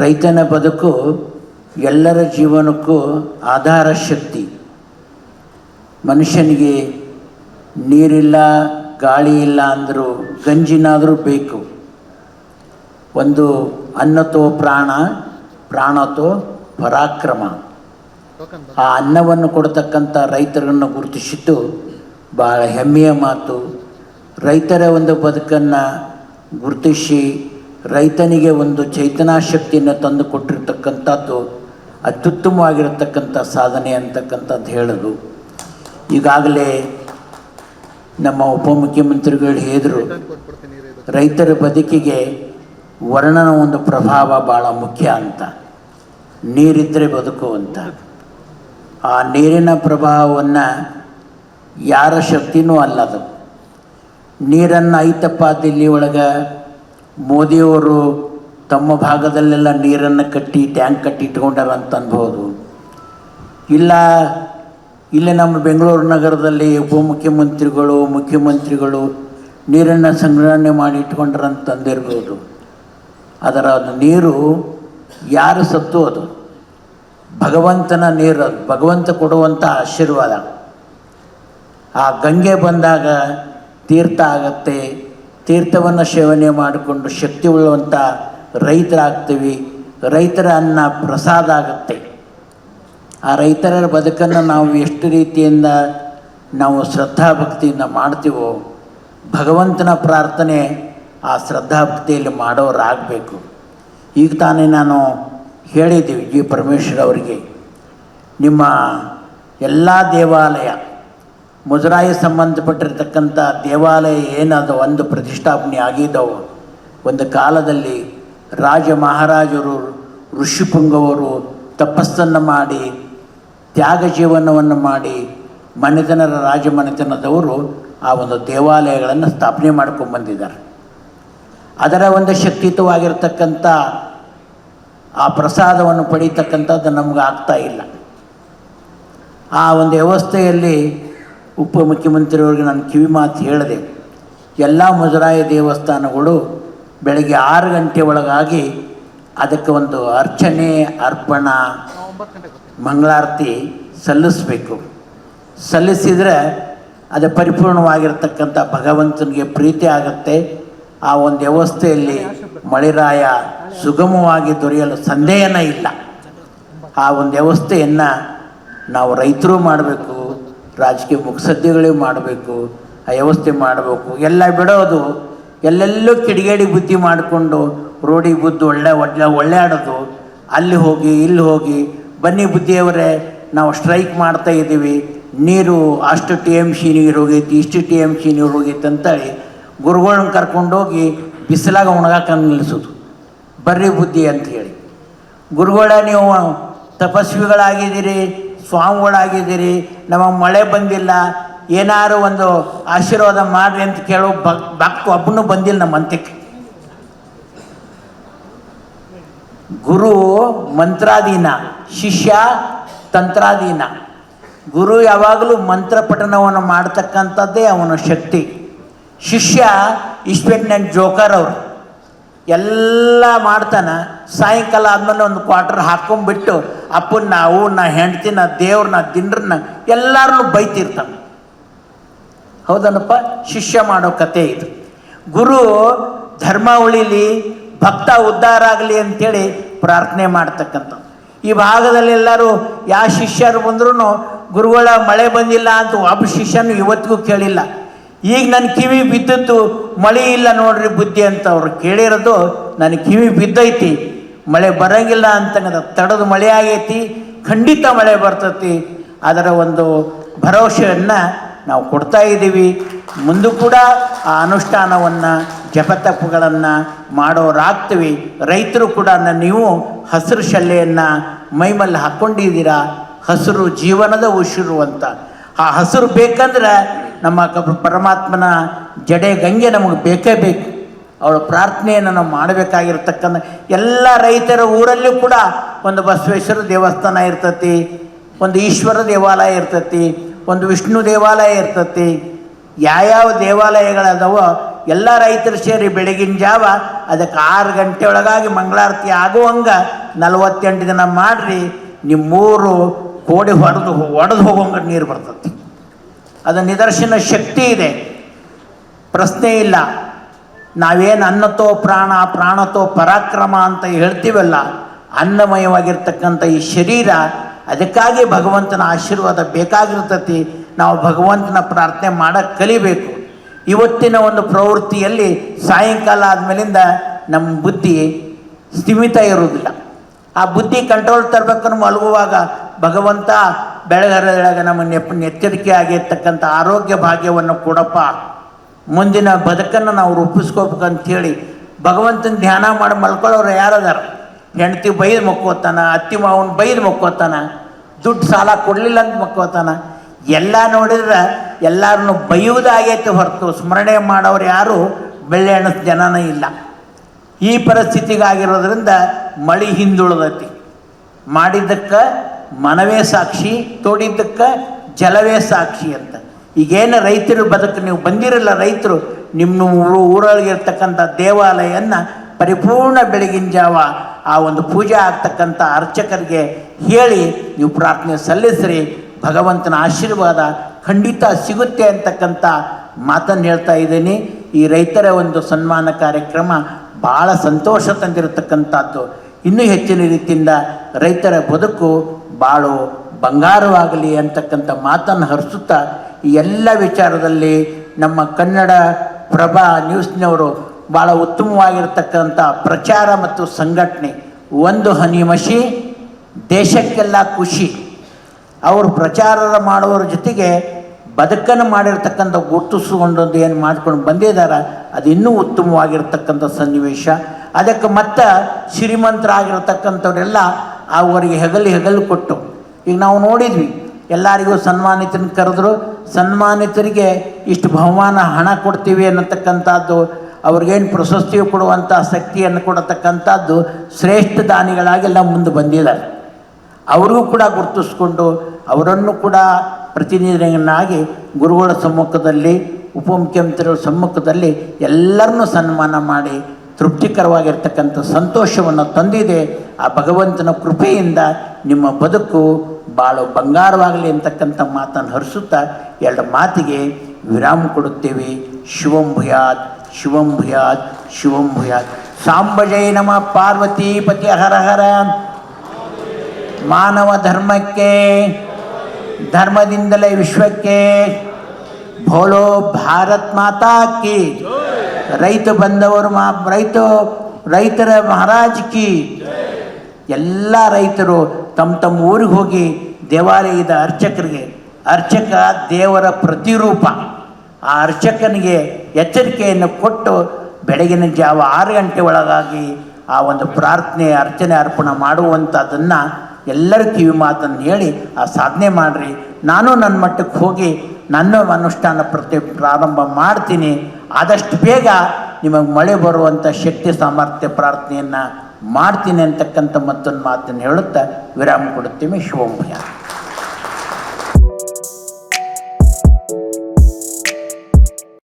ರೈತನ ಬದುಕು ಎಲ್ಲರ ಜೀವನಕ್ಕೂ ಆಧಾರ ಶಕ್ತಿ. ಮನುಷ್ಯನಿಗೆ ನೀರಿಲ್ಲ, ಗಾಳಿ ಇಲ್ಲ ಅಂದರೂ ಗಂಜಿನಾದರೂ ಬೇಕು. ಒಂದು ಅನ್ನತೋ ಪ್ರಾಣ, ಪ್ರಾಣತೋ ಪರಾಕ್ರಮ. ಆ ಅನ್ನವನ್ನು ಕೊಡ್ತಕ್ಕಂಥ ರೈತರನ್ನು ಗುರುತಿಸಿದ್ದು ಭಾಳ ಹೆಮ್ಮೆಯ ಮಾತು. ರೈತರ ಒಂದು ಬದುಕನ್ನು ಗುರುತಿಸಿ ರೈತನಿಗೆ ಒಂದು ಚೈತನ್ಯಶಕ್ತಿಯನ್ನು ತಂದು ಕೊಟ್ಟಿರ್ತಕ್ಕಂಥದ್ದು ಅತ್ಯುತ್ತಮವಾಗಿರತಕ್ಕಂಥ ಸಾಧನೆ ಅಂತಕ್ಕಂಥದ್ದು ಹೇಳೋದು. ಈಗಾಗಲೇ ನಮ್ಮ ಉಪಮುಖ್ಯಮಂತ್ರಿಗಳು ಹೇಳಿದರು, ರೈತರ ಬದುಕಿಗೆ ವರ್ಣನ ಒಂದು ಪ್ರಭಾವ ಭಾಳ ಮುಖ್ಯ ಅಂತ. ನೀರಿದ್ದರೆ ಬದುಕು ಅಂತ. ಆ ನೀರಿನ ಪ್ರಭಾವವನ್ನು ಯಾರ ಶಕ್ತಿನೂ ಅಲ್ಲದು. ನೀರನ್ನು ಐತಪ್ಪ ದಿಲ್ಲಿ ಒಳಗೆ ಮೋದಿಯವರು ತಮ್ಮ ಭಾಗದಲ್ಲೆಲ್ಲ ನೀರನ್ನು ಕಟ್ಟಿ ಟ್ಯಾಂಕ್ ಕಟ್ಟಿ ಇಟ್ಕೊಂಡಾರ ಅಂತ ಅನ್ಬೋದು. ಇಲ್ಲ ಇಲ್ಲೇ ನಮ್ಮ ಬೆಂಗಳೂರು ನಗರದಲ್ಲಿ ಉಪಮುಖ್ಯಮಂತ್ರಿಗಳು, ಮುಖ್ಯಮಂತ್ರಿಗಳು ನೀರನ್ನು ಸಂಗ್ರಹಣೆ ಮಾಡಿ ಇಟ್ಕೊಂಡ್ರಂತ ಅಂದಿರ್ಬೋದು. ಅದರ ನೀರು ಯಾರು ಸತ್ತು, ಅದು ಭಗವಂತನ ನೀರು, ಅದು ಭಗವಂತ ಕೊಡುವಂಥ ಆಶೀರ್ವಾದ. ಆ ಗಂಗೆ ಬಂದಾಗ ತೀರ್ಥ ಆಗತ್ತೆ. ತೀರ್ಥವನ್ನು ಸೇವನೆ ಮಾಡಿಕೊಂಡು ಶಕ್ತಿ ಉಳ್ಳುವಂಥ ರೈತರಾಗ್ತೀವಿ. ರೈತರ ಅನ್ನ ಪ್ರಸಾದ ಆಗುತ್ತೆ. ಆ ರೈತರ ಬದುಕನ್ನು ನಾವು ಎಷ್ಟು ರೀತಿಯಿಂದ ನಾವು ಶ್ರದ್ಧಾಭಕ್ತಿಯಿಂದ ಮಾಡ್ತೀವೋ, ಭಗವಂತನ ಪ್ರಾರ್ಥನೆ ಆ ಶ್ರದ್ಧಾಭಕ್ತಿಯಲ್ಲಿ ಮಾಡೋರಾಗಬೇಕು. ಈಗ ತಾನೇ ನಾನು ಹೇಳಿದ್ದೀವಿ ಜಿ ಪರಮೇಶ್ವರ್ ಅವರಿಗೆ, ನಿಮ್ಮ ಎಲ್ಲ ದೇವಾಲಯ, ಮುಜರಾಯಿ ಸಂಬಂಧಪಟ್ಟಿರ್ತಕ್ಕಂಥ ದೇವಾಲಯ ಏನದು ಒಂದು ಪ್ರತಿಷ್ಠಾಪನೆ ಆಗಿದ್ದವು. ಒಂದು ಕಾಲದಲ್ಲಿ ರಾಜ ಮಹಾರಾಜರು, ಋಷಿಪುಂಗವರು ತಪಸ್ಸನ್ನು ಮಾಡಿ, ತ್ಯಾಗ ಜೀವನವನ್ನು ಮಾಡಿ, ರಾಜಮನೆತನದವರು ಆ ಒಂದು ದೇವಾಲಯಗಳನ್ನು ಸ್ಥಾಪನೆ ಮಾಡ್ಕೊಂಡ್ಬಂದಿದ್ದಾರೆ. ಅದರ ಒಂದು ಶಕ್ತಿಯುತವಾಗಿರ್ತಕ್ಕಂಥ ಆ ಪ್ರಸಾದವನ್ನು ಪಡೀತಕ್ಕಂಥದ್ದು ನಮ್ಗೆ ಆಗ್ತಾ ಇಲ್ಲ. ಆ ಒಂದು ವ್ಯವಸ್ಥೆಯಲ್ಲಿ ಉಪಮುಖ್ಯಮಂತ್ರಿಯವ್ರಿಗೆ ನಾನು ಕಿವಿ ಮಾತು ಹೇಳಿದೆ, ಎಲ್ಲ ಮುಜರಾಯಿ ದೇವಸ್ಥಾನಗಳು ಬೆಳಗ್ಗೆ 6 ಗಂಟೆ ಒಳಗಾಗಿ ಅದಕ್ಕೆ ಒಂದು ಅರ್ಚನೆ, ಅರ್ಪಣ, ಮಂಗಳಾರತಿ ಸಲ್ಲಿಸಬೇಕು. ಸಲ್ಲಿಸಿದರೆ ಅದು ಪರಿಪೂರ್ಣವಾಗಿರ್ತಕ್ಕಂಥ ಭಗವಂತನಿಗೆ ಪ್ರೀತಿ ಆಗುತ್ತೆ. ಆ ಒಂದು ವ್ಯವಸ್ಥೆಯಲ್ಲಿ ಮಳೆರಾಯ ಸುಗಮವಾಗಿ ದೊರೆಯಲು ಸಂದೇಹನೇ ಇಲ್ಲ. ಆ ಒಂದು ವ್ಯವಸ್ಥೆಯನ್ನು ನಾವು ರೈತರು ಮಾಡಬೇಕು, ರಾಜಕೀಯ ಮುಖ್ಯಸದ್ಯಗಳೇ ಮಾಡಬೇಕು, ಆ ವ್ಯವಸ್ಥೆ ಮಾಡಬೇಕು. ಎಲ್ಲ ಬಿಡೋದು, ಎಲ್ಲೆಲ್ಲೂ ಕಿಡಿಗೇಡಿ ಬುದ್ಧಿ ಮಾಡಿಕೊಂಡು ರೋಡಿಗೆ ಬುದ್ಧಿ ಒಳ್ಳೆ ಆಡೋದು, ಅಲ್ಲಿ ಹೋಗಿ ಇಲ್ಲಿ ಹೋಗಿ, ಬನ್ನಿ ಬುದ್ಧಿಯವರೇ ನಾವು ಸ್ಟ್ರೈಕ್ ಮಾಡ್ತಾ ಇದ್ದೀವಿ, ನೀರು ಅಷ್ಟು TMC ನೀರು ಹೋಗೈತಿ, ಇಷ್ಟು TMC ನೀರು ಹೋಗೈತಿ ಅಂತೇಳಿ ಗುರುಗಳನ್ನ ಕರ್ಕೊಂಡೋಗಿ ಬಿಸಿಲಾಗ ಒಣಗಾಕ ನಿಲ್ಲಿಸೋದು. ಬರ್ರಿ ಬುದ್ಧಿ ಅಂಥೇಳಿ. ಗುರುಗಳ ನೀವು ತಪಸ್ವಿಗಳಾಗಿದ್ದೀರಿ, ಸ್ವಾಮಿಗಳಾಗಿದ್ದೀರಿ, ನಮಗೆ ಮಳೆ ಬಂದಿಲ್ಲ, ಏನಾರು ಒಂದು ಆಶೀರ್ವಾದ ಮಾಡಿರಿ ಅಂತ ಕೇಳೋ ಭಕ್ತ ಒಬ್ಬನೂ ಬಂದಿಲ್ಲ ನಮ್ಮ ಅಂತ್ಯಕ್ಕೆ. ಗುರು ಮಂತ್ರಾಧೀನ, ಶಿಷ್ಯ ತಂತ್ರಾಧೀನ. ಗುರು ಯಾವಾಗಲೂ ಮಂತ್ರ ಪಠಣವನ್ನು ಮಾಡ್ತಕ್ಕಂಥದ್ದೇ ಅವನ ಶಕ್ತಿ. ಶಿಷ್ಯ ಇಸ್ಪೆಟ್ನೆಂಟ್ ಜೋಕರ್ ಅವರು ಎಲ್ಲ ಮಾಡ್ತಾನೆ. ಸಾಯಂಕಾಲ ಆದಮೇಲೆ ಒಂದು ಕ್ವಾರ್ಟರ್ ಹಾಕ್ಕೊಂಡ್ಬಿಟ್ಟು ಅಪ್ಪನ್ನ, ಅವನ್ನ, ಹೆಂಡ್ತಿನ, ದೇವ್ರನ್ನ, ದಿನರನ್ನ ಎಲ್ಲರನ್ನೂ ಬೈತಿರ್ತಾನೆ. ಹೌದನಪ್ಪ, ಶಿಷ್ಯ ಮಾಡೋ ಕತೆ ಇದು. ಗುರು ಧರ್ಮ ಉಳಿಲಿ, ಭಕ್ತ ಉದ್ಧಾರ ಆಗಲಿ ಅಂಥೇಳಿ ಪ್ರಾರ್ಥನೆ ಮಾಡ್ತಕ್ಕಂಥದ್ದು. ಈ ಭಾಗದಲ್ಲಿ ಎಲ್ಲರೂ ಯಾವ ಶಿಷ್ಯರು ಬಂದ್ರೂ ಗುರುಗಳ ಮಳೆ ಬಂದಿಲ್ಲ ಅಂತ ಒಬ್ಬ ಶಿಷ್ಯನು ಇವತ್ತಿಗೂ ಕೇಳಿಲ್ಲ. ಈಗ ನನ್ನ ಕಿವಿ ಬಿದ್ದದ್ದು ಮಳೆ ಇಲ್ಲ ನೋಡ್ರಿ ಬುದ್ಧಿ ಅಂತ ಅವ್ರು ಕೇಳಿರೋದು ನನ್ನ ಕಿವಿ ಬಿದ್ದೈತಿ. ಮಳೆ ಬರೋಂಗಿಲ್ಲ ಅಂತಂಗ ತಡದ ಮಳೆ ಆಗೈತಿ, ಖಂಡಿತ ಮಳೆ ಬರ್ತೈತಿ. ಅದರ ಒಂದು ಭರವಸೆಯನ್ನು ನಾವು ಕೊಡ್ತಾ ಇದ್ದೀವಿ. ಮುಂದೂ ಕೂಡ ಆ ಅನುಷ್ಠಾನವನ್ನು, ಜಪತಪಗಳನ್ನು ಮಾಡೋರಾಗ್ತೀವಿ. ರೈತರು ಕೂಡ ನೀವು ಹಸಿರು ಶಲ್ಲೆಯನ್ನು ಮೈಮೇಲೆ ಹಾಕ್ಕೊಂಡಿದ್ದೀರಾ. ಹಸಿರು ಜೀವನದ ಉಸಿರು ಅಂತ. ಆ ಹಸಿರು ಬೇಕಂದ್ರೆ ನಮ್ಮ ಪರಮಾತ್ಮನ ಜಡೆ ಗಂಗೆ ನಮಗೆ ಬೇಕೇ ಬೇಕು. ಅವಳ ಪ್ರಾರ್ಥನೆಯನ್ನು ನಾವು ಮಾಡಬೇಕಾಗಿರ್ತಕ್ಕಂಥ ಎಲ್ಲ ರೈತರ ಊರಲ್ಲೂ ಕೂಡ ಒಂದು ಬಸವೇಶ್ವರ ದೇವಸ್ಥಾನ ಇರ್ತತಿ, ಒಂದು ಈಶ್ವರ ದೇವಾಲಯ ಇರ್ತತಿ, ಒಂದು ವಿಷ್ಣು ದೇವಾಲಯ ಇರ್ತತಿ. ಯಾವ್ಯಾವ ದೇವಾಲಯಗಳದಾವೋ ಎಲ್ಲ ರೈತರು ಸೇರಿ ಬೆಳಗಿನ ಜಾವ ಅದಕ್ಕೆ 6 ಗಂಟೆ ಒಳಗಾಗಿ ಮಂಗಳಾರತಿ ಆಗುವಂಗೆ 48 ದಿನ ಮಾಡಿರಿ. ನಿಮ್ಮೂರು ಕೋಡಿ ಒಡೆದು ಹೋಗೋಂಗೆ ನೀರು ಬರ್ತದೆ. ಅದು ನಿದರ್ಶನ ಶಕ್ತಿ ಇದೆ, ಪ್ರಶ್ನೆ ಇಲ್ಲ. ನಾವೇನು ಅನ್ನತೋ ಪ್ರಾಣ ಪ್ರಾಣತೋ ಪರಾಕ್ರಮ ಅಂತ ಹೇಳ್ತೀವಲ್ಲ, ಅನ್ನಮಯವಾಗಿರ್ತಕ್ಕಂಥ ಈ ಶರೀರ, ಅದಕ್ಕಾಗಿ ಭಗವಂತನ ಆಶೀರ್ವಾದ ಬೇಕಾಗಿರ್ತತಿ. ನಾವು ಭಗವಂತನ ಪ್ರಾರ್ಥನೆ ಮಾಡೋಕ್ಕೆ ಕಲಿಬೇಕು. ಇವತ್ತಿನ ಒಂದು ಪ್ರವೃತ್ತಿಯಲ್ಲಿ ಸಾಯಂಕಾಲ ಆದಮೇಲಿಂದ ನಮ್ಮ ಬುದ್ಧಿ ಸ್ಥಿಮಿತ ಇರುವುದಿಲ್ಲ. ಆ ಬುದ್ಧಿ ಕಂಟ್ರೋಲ್ ತರಬೇಕನ್ನು ಮಲಗುವಾಗ ಭಗವಂತ ಬೆಳಗರೊಳಗೆ ನಮ್ಮ ಎಚ್ಚರಿಕೆ ಆಗಿರ್ತಕ್ಕಂಥ ಆರೋಗ್ಯ ಭಾಗ್ಯವನ್ನು ಕೊಡಪ್ಪ, ಮುಂದಿನ ಬದುಕನ್ನು ನಾವು ರೂಪಿಸ್ಕೋಬೇಕಂಥೇಳಿ ಭಗವಂತನ ಧ್ಯಾನ ಮಾಡಿ ಮಲ್ಕೊಳ್ಳೋರು ಯಾರದಾರ? ಹೆಂಡ್ತಿ ಬೈದು ಮಕ್ಕೋತಾನ, ಅತ್ತಿ ಮಾವನ ಬೈದು ಮಕ್ಕೋತಾನ, ದುಡ್ಡು ಸಾಲ ಕೊಡಲಿಲ್ಲ ಅಂತ ಮಕ್ಕೋತಾನ. ಎಲ್ಲ ನೋಡಿದ್ರೆ ಎಲ್ಲರನ್ನು ಬೈಯುವುದಾಗೈತೆ ಹೊರತು ಸ್ಮರಣೆ ಮಾಡೋರು ಯಾರು ಬೆಳ್ಳೆ ಎಣಸ್ ಜನನೇ ಇಲ್ಲ. ಈ ಪರಿಸ್ಥಿತಿಗಾಗಿರೋದ್ರಿಂದ ಮಳೆ ಹಿಂದುಳಿದೈತಿ. ಮಾಡಿದ್ದಕ್ಕೆ ಮನವೇ ಸಾಕ್ಷಿ, ತೋಡಿದ್ದಕ್ಕೆ ಜಲವೇ ಸಾಕ್ಷಿ ಅಂತ. ಈಗೇನು ರೈತರ ಬದುಕು ನೀವು ಬಂದಿರಲ್ಲ, ರೈತರು ನಿಮ್ಮ ಊರೊಳಗಿರ್ತಕ್ಕಂಥ ದೇವಾಲಯವನ್ನು ಪರಿಪೂರ್ಣ ಬೆಳಗಿನ ಜಾವ ಆ ಒಂದು ಪೂಜೆ ಆಗ್ತಕ್ಕಂಥ ಅರ್ಚಕರಿಗೆ ಹೇಳಿ ನೀವು ಪ್ರಾರ್ಥನೆ ಸಲ್ಲಿಸ್ರಿ. ಭಗವಂತನ ಆಶೀರ್ವಾದ ಖಂಡಿತ ಸಿಗುತ್ತೆ ಅಂತಕ್ಕಂಥ ಮಾತನ್ನು ಹೇಳ್ತಾ ಇದ್ದೀನಿ. ಈ ರೈತರ ಒಂದು ಸನ್ಮಾನ ಕಾರ್ಯಕ್ರಮ ಭಾಳ ಸಂತೋಷ ತಂದಿರತಕ್ಕಂಥದ್ದು. ಇನ್ನೂ ಹೆಚ್ಚಿನ ರೀತಿಯಿಂದ ರೈತರ ಬದುಕು ಬಾಳು ಬಂಗಾರವಾಗಲಿ ಅಂತಕ್ಕಂಥ ಮಾತನ್ನು ಹರಿಸುತ್ತಾ, ಈ ಎಲ್ಲ ವಿಚಾರದಲ್ಲಿ ನಮ್ಮ ಕನ್ನಡ ಪ್ರಭಾ ನ್ಯೂಸ್ನವರು ಭಾಳ ಉತ್ತಮವಾಗಿರ್ತಕ್ಕಂಥ ಪ್ರಚಾರ ಮತ್ತು ಸಂಘಟನೆ. ಒಂದು ಹನಿ ಮಸಿ ದೇಶಕ್ಕೆಲ್ಲ ಖುಷಿ. ಅವರು ಪ್ರಚಾರ ಮಾಡುವರ ಜೊತೆಗೆ ಬದುಕನ್ನು ಮಾಡಿರ್ತಕ್ಕಂಥ ಗುರುತಿಸ್ಕೊಂಡೊಂದು ಏನು ಮಾಡ್ಕೊಂಡು ಬಂದಿದ್ದಾರೆ, ಅದು ಇನ್ನೂ ಉತ್ತಮವಾಗಿರ್ತಕ್ಕಂಥ ಸನ್ನಿವೇಶ. ಅದಕ್ಕೆ ಮತ್ತೆ ಶ್ರೀಮಂತರಾಗಿರ್ತಕ್ಕಂಥವರೆಲ್ಲ ಅವರಿಗೆ ಹೆಗಲು ಕೊಟ್ಟು, ಈಗ ನಾವು ನೋಡಿದ್ವಿ ಎಲ್ಲರಿಗೂ ಸನ್ಮಾನಿತನ ಕರೆದ್ರು, ಸನ್ಮಾನಿತರಿಗೆ ಇಷ್ಟು ಬಹುಮಾನ ಹಣ ಕೊಡ್ತೀವಿ ಅನ್ನತಕ್ಕಂಥದ್ದು, ಅವ್ರಿಗೇನು ಪ್ರಶಸ್ತಿ ಕೊಡುವಂಥ ಶಕ್ತಿಯನ್ನು ಕೊಡತಕ್ಕಂಥದ್ದು ಶ್ರೇಷ್ಠ ದಾನಿಗಳಾಗೆಲ್ಲ ಮುಂದೆ ಬಂದಿದ್ದಾರೆ. ಅವ್ರಿಗೂ ಕೂಡ ಗುರುತಿಸ್ಕೊಂಡು ಅವರನ್ನು ಕೂಡ ಪ್ರತಿನಿಧಿಯನ್ನಾಗಿ ಗುರುಗಳ ಸಮ್ಮುಖದಲ್ಲಿ, ಉಪಮುಖ್ಯಮಂತ್ರಿಗಳ ಸಮ್ಮುಖದಲ್ಲಿ ಎಲ್ಲರನ್ನೂ ಸನ್ಮಾನ ಮಾಡಿ ತೃಪ್ತಿಕರವಾಗಿರ್ತಕ್ಕಂಥ ಸಂತೋಷವನ್ನು ತಂದಿದೆ. ಆ ಭಗವಂತನ ಕೃಪೆಯಿಂದ ನಿಮ್ಮ ಬದುಕು ಭಾಳ ಬಂಗಾರವಾಗಲಿ ಅಂತಕ್ಕಂಥ ಮಾತನ್ನು ಹರಿಸುತ್ತಾ 2 ಮಾತಿಗೆ ವಿರಾಮ ಕೊಡುತ್ತೇವೆ. ಶಿವಂ ಭೂಯಾತ್, ಶಿವಂ ಭೂಯಾತ್, ಶಿವಂ ಭೂಯಾತ್. ಸಾಂಬಜಯ ನಮ ಪಾರ್ವತೀಪತಿ ಹರ ಹರ. ಮಾನವ ಧರ್ಮಕ್ಕೆ, ಧರ್ಮದಿಂದಲೇ ವಿಶ್ವಕ್ಕೆ, ಭೋಲೋ ಭಾರತ್ ಮಾತಾ ಕಿ. ರೈತ ಬಂದವರು ರೈತರ ಮಹಾರಾಜ್ ಕಿ. ಎಲ್ಲ ರೈತರು ತಮ್ಮ ಊರಿಗೆ ಹೋಗಿ ದೇವಾಲಯದ ಅರ್ಚಕ ದೇವರ ಪ್ರತಿರೂಪ. ಆ ಅರ್ಚಕನಿಗೆ ಎಚ್ಚರಿಕೆಯನ್ನು ಕೊಟ್ಟು ಬೆಳಗಿನ ಜಾವ 6 ಗಂಟೆ ಒಳಗಾಗಿ ಆ ಒಂದು ಪ್ರಾರ್ಥನೆ ಅರ್ಚನೆ ಅರ್ಪಣೆ ಮಾಡುವಂಥದ್ದನ್ನು ಎಲ್ಲರ ಕಿವಿ ಮಾತನ್ನು ಹೇಳಿ ಆ ಸಾಧನೆ ಮಾಡಿರಿ. ನಾನು ನನ್ನ ಮಟ್ಟಕ್ಕೆ ಹೋಗಿ ನನ್ನ ಅನುಷ್ಠಾನ ಪ್ರಾರಂಭ ಮಾಡ್ತೀನಿ. ಆದಷ್ಟು ಬೇಗ ನಿಮಗೆ ಮಳೆ ಬರುವಂಥ ಶಕ್ತಿ ಸಾಮರ್ಥ್ಯ ಪ್ರಾರ್ಥನೆಯನ್ನು ಮಾಡ್ತೀನಿ ಅಂತಕ್ಕಂಥ ಮತ್ತೊಂದು ಮಾತನ್ನು ಹೇಳುತ್ತಾ ವಿರಾಮ ಕೊಡುತ್ತೀವಿ. ಶಿವಂ ಭೂಯಾತ್.